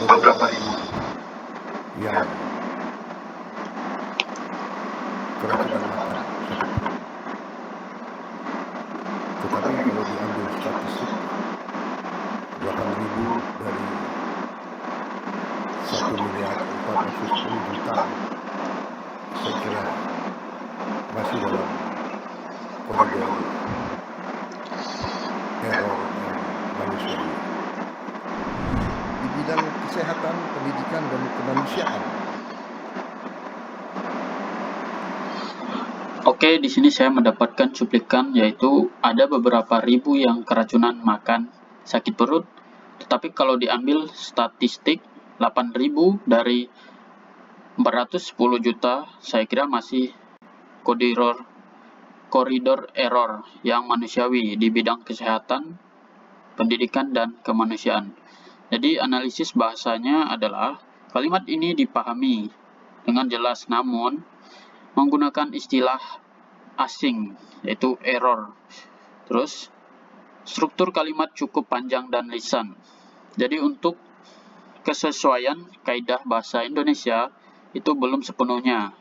beberapa ribu yang keracunan makan sakit perut. Tetapi kalau diambil statistik 8.000 dari 1.410.000.000, saya kira masih dalam koridor error yang manusiawi. Di bidang kesehatan, pendidikan, dan kemanusiaan. Oke, di sini saya mendapatkan cuplikan, yaitu ada beberapa ribu yang keracunan makan sakit perut, tetapi kalau diambil statistik 8.000 dari 410 juta, saya kira masih koridor error yang manusiawi di bidang kesehatan, pendidikan, dan kemanusiaan. Jadi analisis bahasanya adalah kalimat ini dipahami dengan jelas, namun menggunakan istilah asing, yaitu error. Terus struktur kalimat cukup panjang dan lisan. Jadi untuk kesesuaian kaidah bahasa Indonesia itu belum sepenuhnya.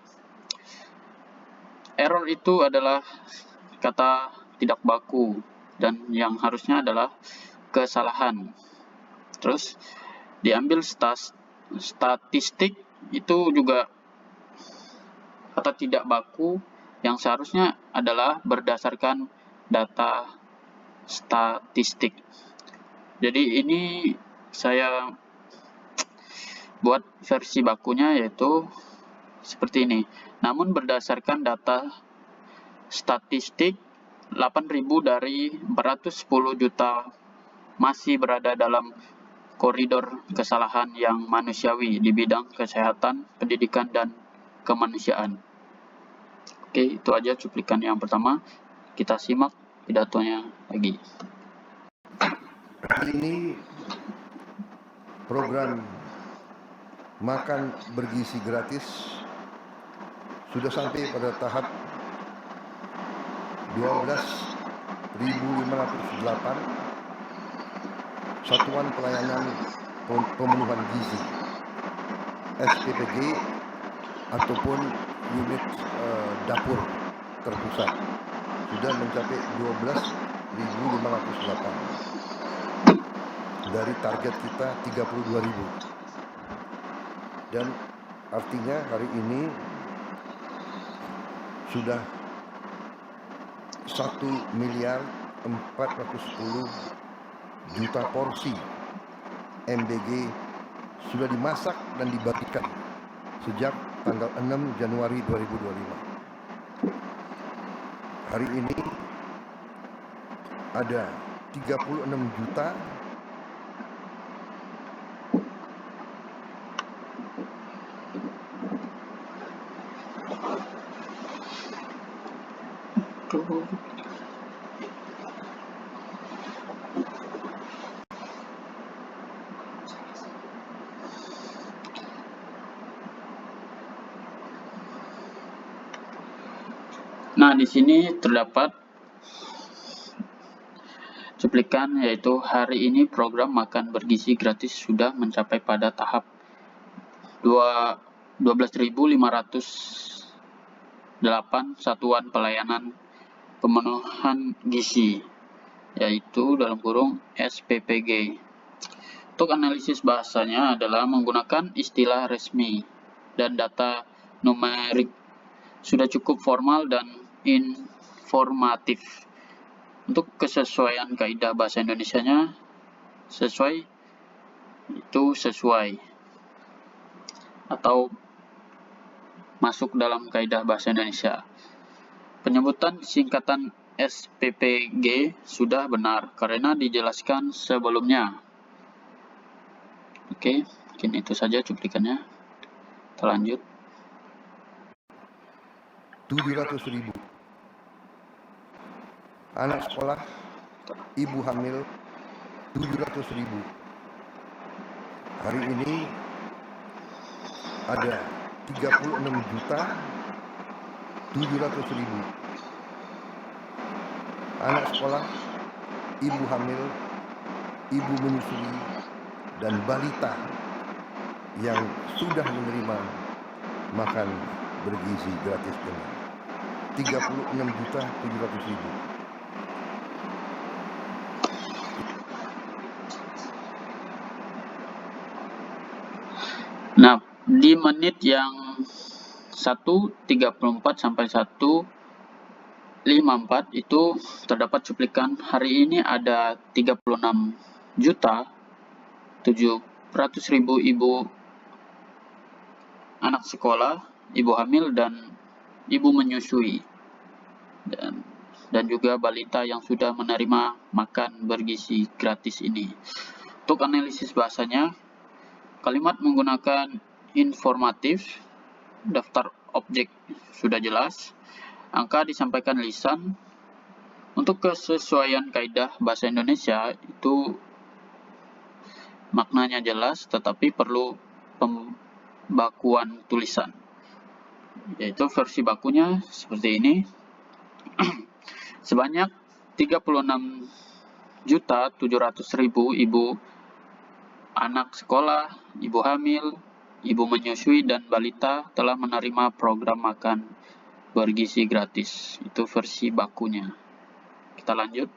Error itu adalah kata tidak baku, dan yang harusnya adalah kesalahan. Terus diambil statistik itu juga kata tidak baku yang seharusnya adalah berdasarkan data statistik. Jadi ini saya buat versi bakunya, yaitu seperti ini. Namun berdasarkan data statistik 8.000 dari 410 juta masih berada dalam koridor kesalahan yang manusiawi di bidang kesehatan, pendidikan, dan kemanusiaan. Oke, itu aja cuplikan yang pertama. Kita simak pidatonya lagi. Hari ini program makan bergizi gratis sudah sampai pada tahap 12.508 Satuan Pelayanan Pemenuhan Gizi SPPG ataupun unit dapur terpusat sudah mencapai 12.508 dari target kita 32.000, dan artinya hari ini sudah 1.410.000.000 porsi MBG sudah dimasak dan dibagikan sejak tanggal 6 Januari 2025. Hari ini ada 36 juta Nah, di sini terdapat cuplikan, yaitu hari ini program makan bergizi gratis sudah mencapai pada tahap 12.508 satuan pelayanan pemenuhan gizi, yaitu dalam kurung SPPG. Untuk analisis bahasanya adalah menggunakan istilah resmi dan data numerik, sudah cukup formal dan informatif. Untuk kesesuaian kaidah bahasa Indonesianya, sesuai itu sesuai atau masuk dalam kaidah bahasa Indonesia. Penyebutan singkatan SPPG sudah benar karena dijelaskan sebelumnya. Oke, mungkin itu saja cuplikannya. Kita lanjut. 700.000 anak sekolah, ibu hamil 700.000. Hari ini ada 36.700.000 anak sekolah, ibu hamil, ibu menyusui, dan balita yang sudah menerima makan bergizi gratis ini. 36.700.000. Nah, di menit yang 1:34 sampai 1:54 itu terdapat cuplikan hari ini ada 36.700.000 ibu anak sekolah, ibu hamil dan ibu menyusui dan juga balita yang sudah menerima makan bergizi gratis ini. Untuk analisis bahasanya, kalimat menggunakan informatif, daftar objek sudah jelas, angka disampaikan lisan. Untuk kesesuaian kaidah bahasa Indonesia itu maknanya jelas tetapi perlu pembakuan tulisan, yaitu versi bakunya seperti ini. Sebanyak 36.700.000 ibu anak sekolah, ibu hamil, ibu menyusui, dan balita telah menerima program makan bergizi gratis. Itu versi bakunya. Kita lanjut.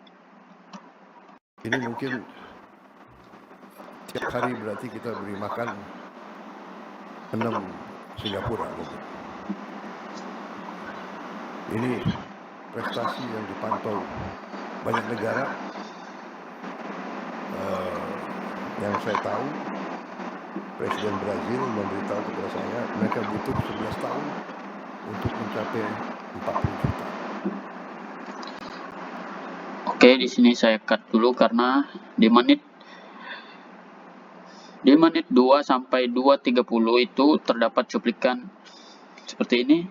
Ini mungkin tiap hari berarti kita beri makan 6 Singapura mungkin. Ini prestasi yang dipantau banyak negara. Yang saya tahu, Presiden Brazil memberitahu kepada saya mereka butuh 11 tahun untuk mencapai 40 juta. Oke, di sini saya cut dulu karena di menit 2 sampai 2:30 itu terdapat cuplikan seperti ini.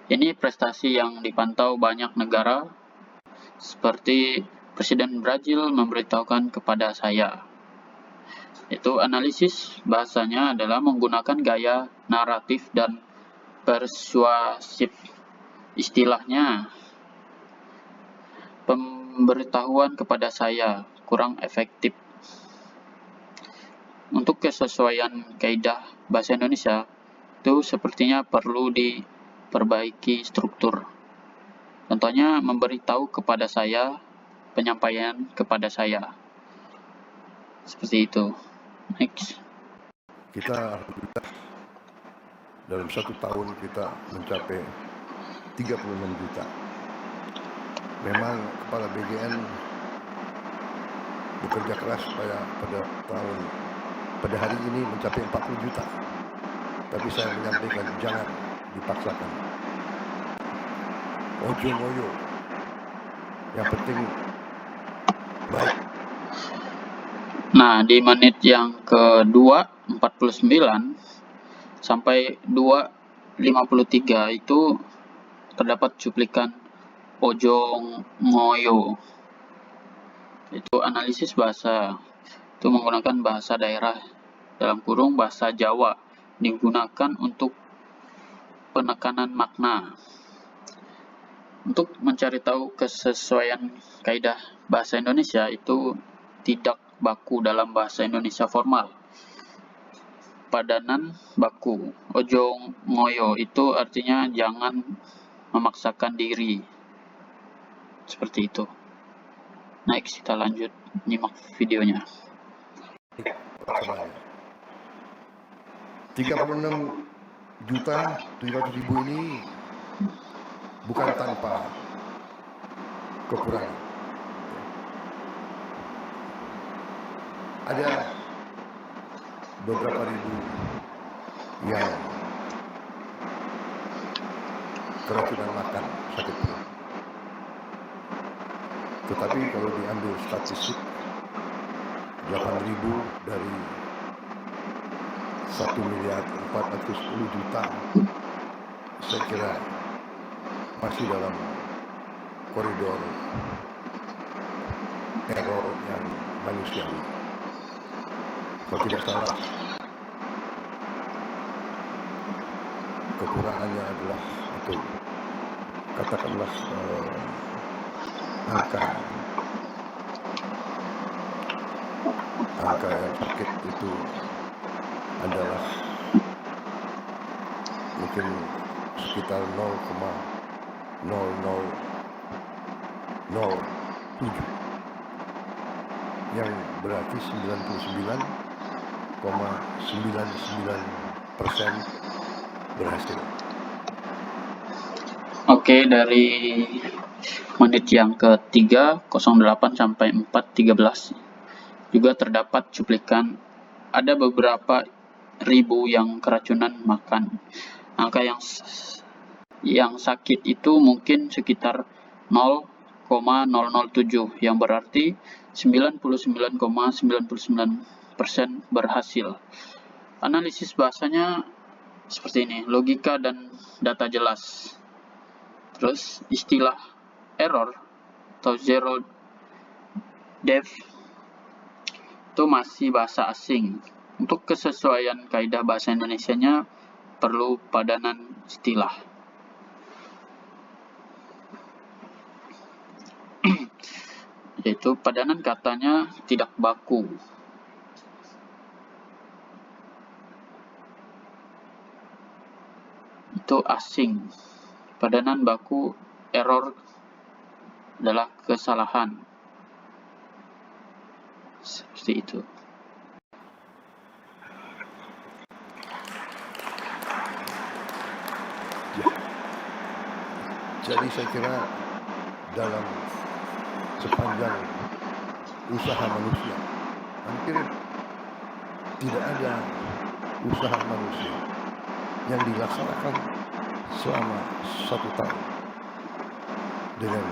Ini prestasi yang dipantau banyak negara, seperti Presiden Brazil memberitahukan kepada saya. Itu analisis bahasanya adalah menggunakan gaya naratif dan persuasif. Istilahnya, pemberitahuan kepada saya kurang efektif. Untuk kesesuaian kaidah bahasa Indonesia itu sepertinya perlu diperbaiki struktur. Contohnya memberitahu kepada saya, penyampaian kepada saya. Seperti itu. Next. Kita alhamdulillah dalam 1 tahun kita mencapai 36 juta. Memang kepala BGN bekerja keras supaya pada hari ini mencapai 40 juta. Tapi saya menyampaikan jangan dipaksakan. Ojo ngoyo. Yang penting baik. Nah, di menit yang ke-2, 49 sampai 2:53 itu terdapat cuplikan ojo ngoyo. Itu analisis bahasa. Itu menggunakan bahasa daerah, dalam kurung bahasa Jawa, digunakan untuk penekanan makna. Untuk mencari tahu kesesuaian kaidah bahasa Indonesia itu tidak baku dalam bahasa Indonesia formal. Padanan baku. Ojo ngoyo itu artinya jangan memaksakan diri. Seperti itu. Next, kita lanjut nyimak videonya. 36.700.000 ini bukan tanpa kekurangan. Ada beberapa ribu yang keracunan makan sakit perut. Tetapi kalau diambil statistik 8.000 dari 1.410.000.000, saya kira masih dalam koridor error yang manusiawi. Kalau tidak salah, kekurangannya adalah itu, katakanlah angka angka yang sakit itu adalah mungkin sekitar 0,0007, yang berarti 99,99% berhasil. Oke, dari menit yang ke-3, 08 sampai 4.13 juga terdapat cuplikan ada beberapa ribu yang keracunan makan. Angka yang sakit itu mungkin sekitar 0,007, yang berarti 99,99% berhasil. Analisis bahasanya seperti ini, logika dan data jelas. Terus istilah error atau zero depth itu masih bahasa asing. Untuk kesesuaian kaidah bahasa Indonesianya perlu padanan istilah. Yaitu padanan katanya tidak baku. Itu asing. Padanan baku error adalah kesalahan. Seperti itu. Ya. Jadi saya kira dalam sepanjang usaha manusia, hampir tidak ada usaha manusia yang dilaksanakan selama 1 tahun dengan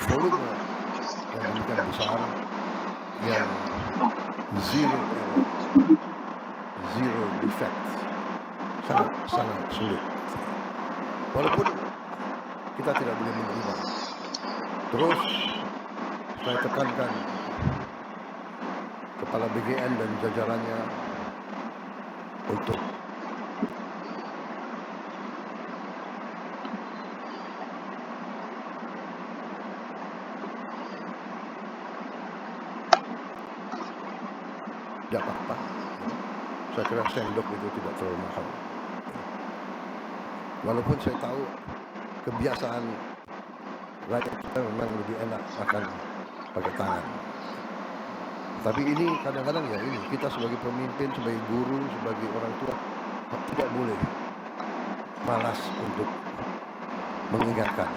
volume yang demikian besar, yang zero error, zero defect, sangat sulit. Walaupun kita tidak boleh menerima. Terus saya tekankan kepala BGN dan jajarannya untuk tidak apa-apa. Saya kira sendok itu tidak terlalu mahal. Walaupun saya tahu kebiasaan rakyat kita memang lebih enak makan pakai tangan. Tapi ini kadang-kadang ya ini, kita sebagai pemimpin, sebagai guru, sebagai orang tua tidak boleh malas untuk mengingatkan.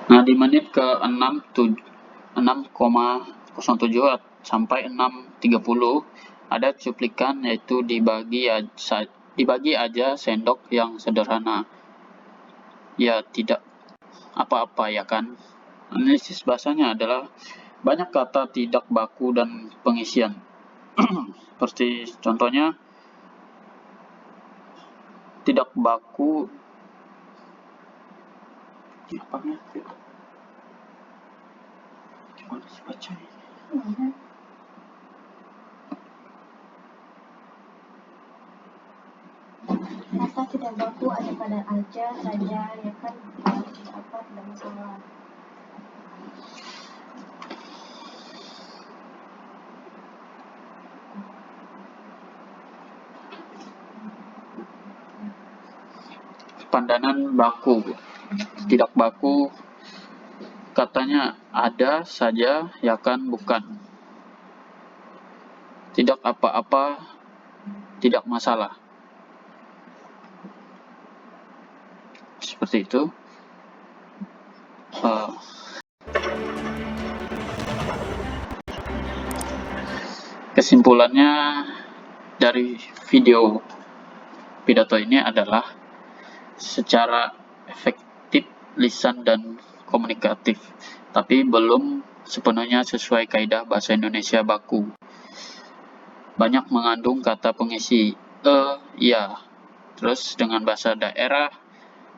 Nah, di menit ke-6,07 sampai 6.30 ada cuplikan, yaitu dibagi aja sendok yang sederhana. Ya tidak apa-apa ya kan. Analisis bahasanya adalah banyak kata tidak baku dan pengisian. Seperti contohnya tidak baku apanya? Gimana sih bacanya? Kata tidak baku ada pada aja, saja, ya kan, apa tidak masalah. Pandanan baku, tidak baku katanya ada saja, ya kan, bukan. Tidak apa-apa, tidak masalah. Seperti itu. Kesimpulannya dari video pidato ini adalah secara efektif, lisan dan komunikatif, tapi belum sepenuhnya sesuai kaidah bahasa Indonesia baku. Banyak mengandung kata pengisi ya, terus dengan bahasa daerah,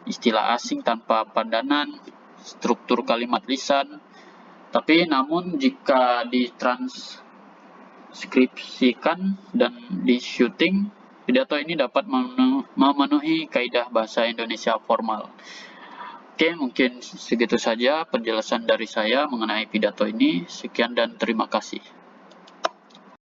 istilah asing tanpa padanan, struktur kalimat lisan. Tapi namun jika ditranskripsikan dan di syuting, pidato ini dapat memenuhi kaidah bahasa Indonesia formal. Oke, mungkin segitu saja penjelasan dari saya mengenai pidato ini. Sekian dan terima kasih.